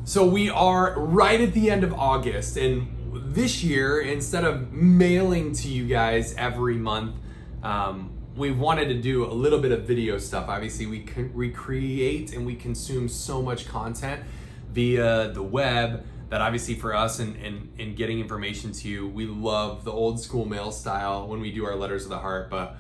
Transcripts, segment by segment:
So we are right at the end of August, and this year, instead of mailing to you guys every month, we wanted to do a little bit of video stuff. Obviously, we create and we consume so much content via the web that obviously for us in getting information to you, we love the old school mail style when we do our letters of the heart, but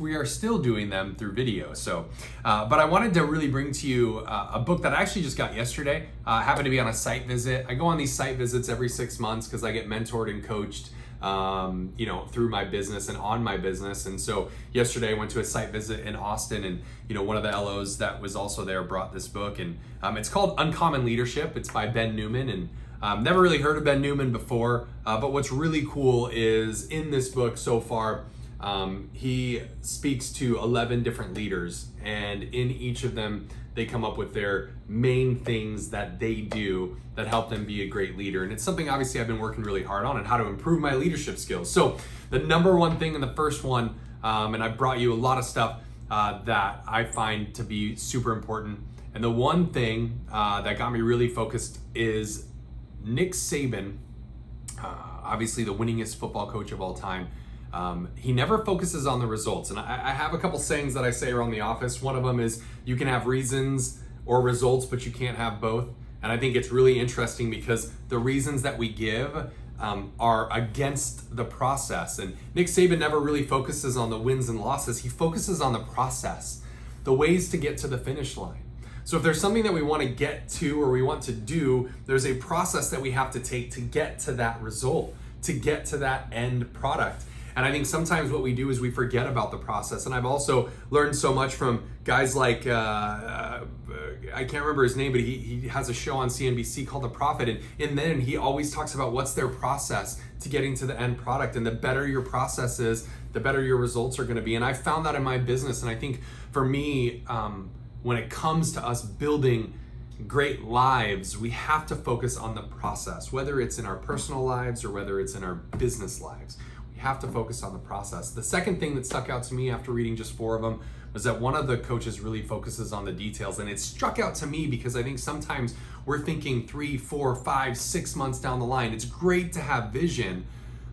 we are still doing them through video. So, but I wanted to really bring to you a book that I actually just got yesterday. I happened to be on a site visit. I go on these site visits every 6 months because I get mentored and coached through my business and on my business. And so yesterday I went to a site visit in Austin, and one of the LOs that was also there brought this book, and it's called Uncommon Leadership. It's by Ben Newman, and never really heard of Ben Newman before, but what's really cool is in this book so far, he speaks to 11 different leaders, and in each of them they come up with their main things that they do that help them be a great leader. And it's something obviously I've been working really hard on and how to improve my leadership skills. So the number one thing in the first one, and I brought you a lot of stuff that I find to be super important. And the one thing that got me really focused is Nick Saban, obviously the winningest football coach of all time. He never focuses on the results. And I have a couple sayings that I say around the office. One of them is you can have reasons or results, but you can't have both. And I think it's really interesting because the reasons that we give are against the process. And Nick Saban never really focuses on the wins and losses. He focuses on the process, the ways to get to the finish line. So if there's something that we want to get to or we want to do, there's a process that we have to take to get to that result, to get to that end product. And I think sometimes what we do is we forget about the process. And I've also learned so much from guys like, I can't remember his name, but he has a show on CNBC called The Prophet. And then he always talks about what's their process to getting to the end product. And the better your process is, the better your results are going to be. And I found that in my business. And I think for me, when it comes to us building great lives, we have to focus on the process, whether it's in our personal lives or whether it's in our business lives. Have to focus on the process. The second thing that stuck out to me after reading just 4 of them was that one of the coaches really focuses on the details, and it struck out to me because I think sometimes we're thinking 3, 4, 5, 6 months down the line. It's great to have vision,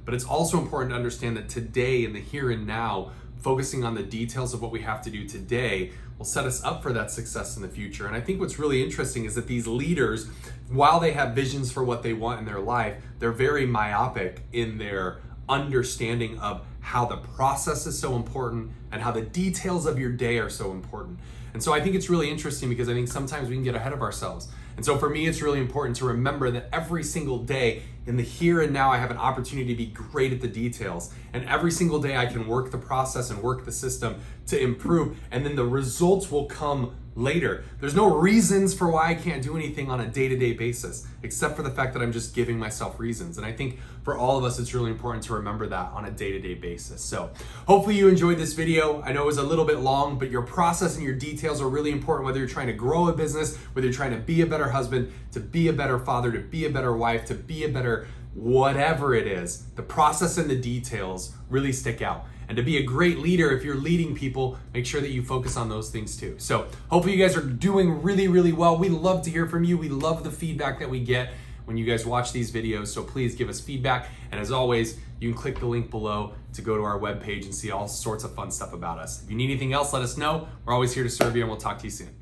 but it's also important to understand that today, in the here and now, focusing on the details of what we have to do today will set us up for that success in the future. And I think what's really interesting is that these leaders, while they have visions for what they want in their life, they're very myopic in their understanding of how the process is so important and how the details of your day are so important. And so I think it's really interesting because I think sometimes we can get ahead of ourselves. And so for me, it's really important to remember that every single day in the here and now, I have an opportunity to be great at the details. And every single day I can work the process and work the system to improve. And then the results will come later. There's no reasons for why I can't do anything on a day-to-day basis, except for the fact that I'm just giving myself reasons. And I think for all of us, it's really important to remember that on a day-to-day basis. So hopefully you enjoyed this video. I know it was a little bit long, but your process and your details are really important, whether you're trying to grow a business, whether you're trying to be a better husband, to be a better father, to be a better wife, to be a better whatever it is. The process and the details really stick out. And to be a great leader, if you're leading people, make sure that you focus on those things too. So hopefully you guys are doing really, really well. We love to hear from you. We love the feedback that we get when you guys watch these videos. So please give us feedback. And as always, you can click the link below to go to our webpage and see all sorts of fun stuff about us. If you need anything else, let us know. We're always here to serve you, and we'll talk to you soon.